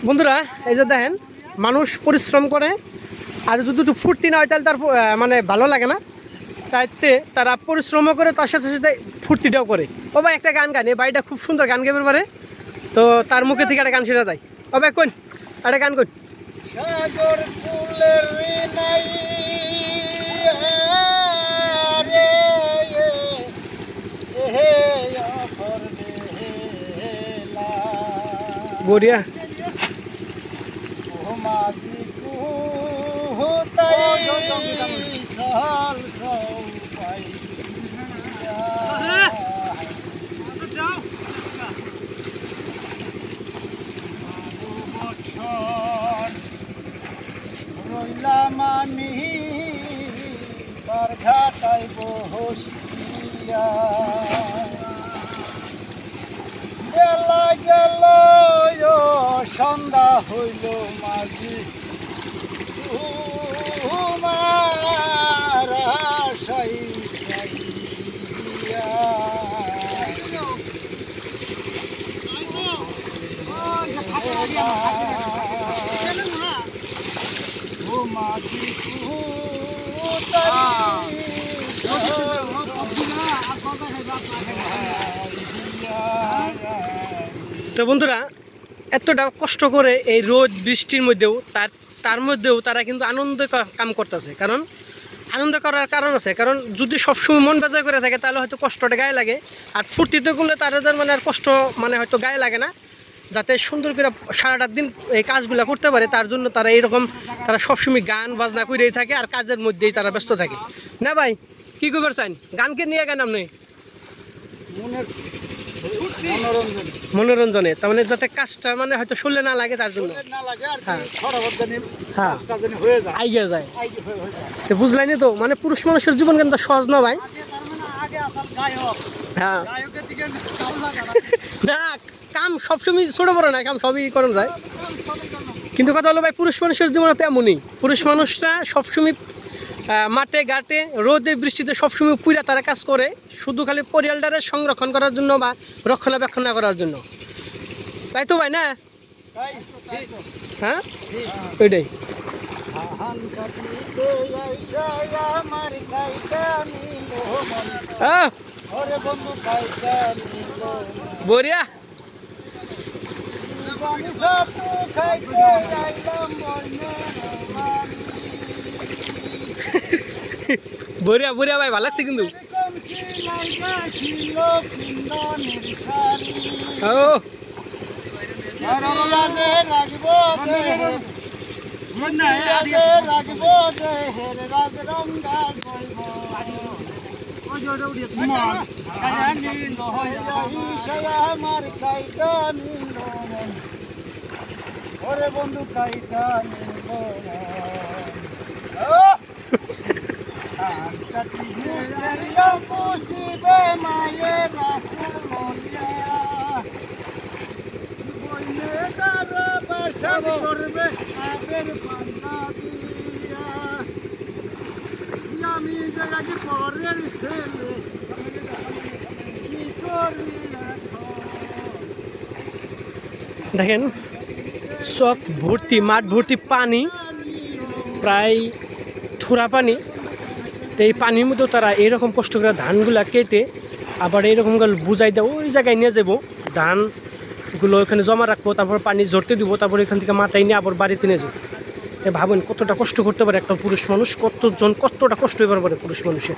বন্ধুরা এই যে দেখেন মানুষ পরিশ্রম করে আর যদি একটু ফুর্তি না হয় তাহলে তার মানে ভালো লাগে না, তাইতে তারা পরিশ্রমও করে তার সাথে সাথে ফুর্তিটাও করে। ও ভাই একটা গান গান, এই বাড়িটা খুব সুন্দর গান গাইবার পারে, তো তার মুখে থেকে একটা গান শোনা যায়। ও ভাই কোন একটা গান কোন? সাগর ফুলের নাই রে হে অপর বেলা বড়িয়া। ও মাঝি কুহুতাই সহল সৌপাই রইলাম আমি তার ঘাটাই বসিয়া বেলা গেল সন্ধ্যা হইল মাঝি তোমার আশাই চাইয়া তো বন্ধুরা এতটা কষ্ট করে এই রোদ বৃষ্টির মধ্যেও তার মধ্যেও তারা কিন্তু আনন্দ কাম করতেছে। কারণ আনন্দ করার কারণ আছে, কারণ যদি সবসময় মন বেজার করে থাকে তাহলে হয়তো কষ্টটা গায়ে লাগে, আর ফুর্তিতে করলে তাদের মানে আর কষ্ট মানে হয়তো গায়ে লাগে না। যাতে সুন্দর করে সারাটা দিন এই কাজগুলো করতে পারে তার জন্য তারা এইরকম তারা সবসময় গান বাজনা করেই থাকে আর কাজের মধ্যেই তারা ব্যস্ত থাকে। না ভাই কী করবার চান? গানকে নিয়ে গান আপনি মনোরঞ্জনে, তার মানে যাতে কাজটা মানে হয়তো শুনলে না লাগে তার জন্য আইগে যায়। তো বুঝলাইনি তো, মানে পুরুষ মানুষের জীবন কিন্তু সহজ না ভাই। হ্যাঁ না, কাম সবসময় ছোট বড় না, কাম সবই করা যায়, কিন্তু কথা হলো ভাই পুরুষ মানুষের জীবনে তেমনই। পুরুষ মানুষরা সবসময় মাঠে ঘাটে রোদে বৃষ্টিতে সবসময় পুরা তারা কাজ করে শুধু খালি পরিয়ালটারে সংরক্ষণ করার জন্য বা রক্ষণাবেক্ষণ করার জন্য, তাই তো ভাই না? হ্যাঁ ওইটাই। বড়িয়া বড়িয়া বড়িয়া ভাই ভালো লাগছে কিন্তু। ওরে বন্ধু কাইটা মায়ের করবে আমি জায়গাকে পরের ছেলে কি করি দেখেন চক ভর্তি মাঠ ভর্তি পানি, প্রায় থোড়া পানি। তো এই পানির মধ্যেও তারা এইরকম কষ্ট করে ধানগুলা কেটে আবার এইরকম বুঝাই দেয় ওই জায়গায় নিয়ে যাবো, ধানগুলো ওখানে জমা রাখবো, তারপর পানি ঝরতে দিব, তারপর এখান থেকে মাথায় নিয়ে আবার বাড়িতে নিয়ে যাবো। ভাবেন কতটা কষ্ট করতে পারে একটা পুরুষ মানুষ, কতটা কষ্ট হইবার পারে পুরুষ মানুষের।